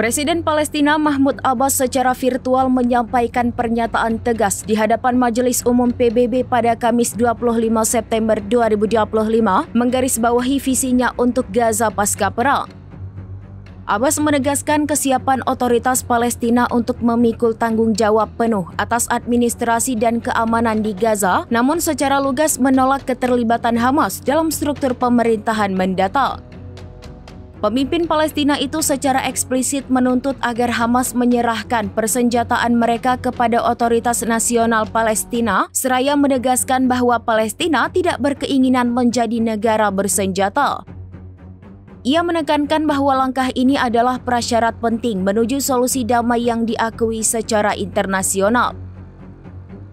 Presiden Palestina Mahmud Abbas secara virtual menyampaikan pernyataan tegas di hadapan Majelis Umum PBB pada Kamis 25 September 2025 menggarisbawahi visinya untuk Gaza pasca perang. Abbas menegaskan kesiapan otoritas Palestina untuk memikul tanggung jawab penuh atas administrasi dan keamanan di Gaza, namun secara lugas menolak keterlibatan Hamas dalam struktur pemerintahan mendatang. Pemimpin Palestina itu secara eksplisit menuntut agar Hamas menyerahkan persenjataan mereka kepada Otoritas Nasional Palestina, seraya menegaskan bahwa Palestina tidak berkeinginan menjadi negara bersenjata. Ia menekankan bahwa langkah ini adalah prasyarat penting menuju solusi damai yang diakui secara internasional.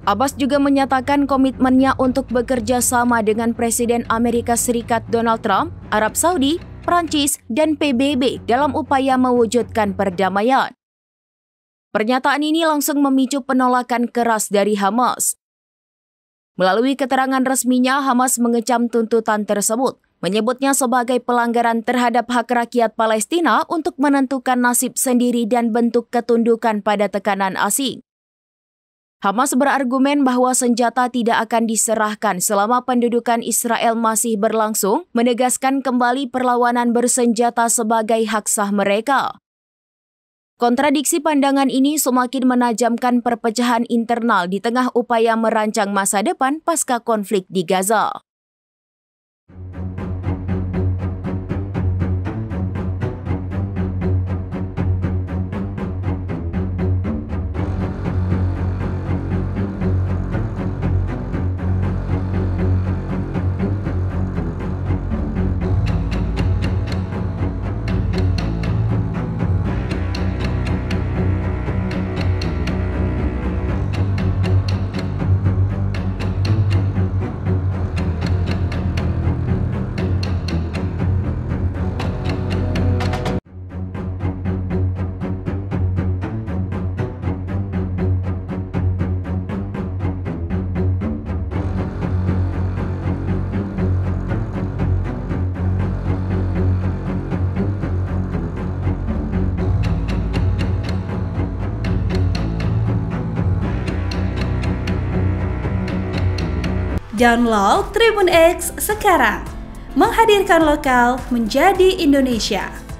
Abbas juga menyatakan komitmennya untuk bekerja sama dengan Presiden Amerika Serikat Donald Trump, Arab Saudi, Prancis, dan PBB dalam upaya mewujudkan perdamaian. Pernyataan ini langsung memicu penolakan keras dari Hamas. Melalui keterangan resminya, Hamas mengecam tuntutan tersebut, menyebutnya sebagai pelanggaran terhadap hak rakyat Palestina untuk menentukan nasib sendiri dan bentuk ketundukan pada tekanan asing. Hamas berargumen bahwa senjata tidak akan diserahkan selama pendudukan Israel masih berlangsung, menegaskan kembali perlawanan bersenjata sebagai hak sah mereka. Kontradiksi pandangan ini semakin menajamkan perpecahan internal di tengah upaya merancang masa depan pasca konflik di Gaza. Download Tribun X sekarang, menghadirkan lokal menjadi Indonesia.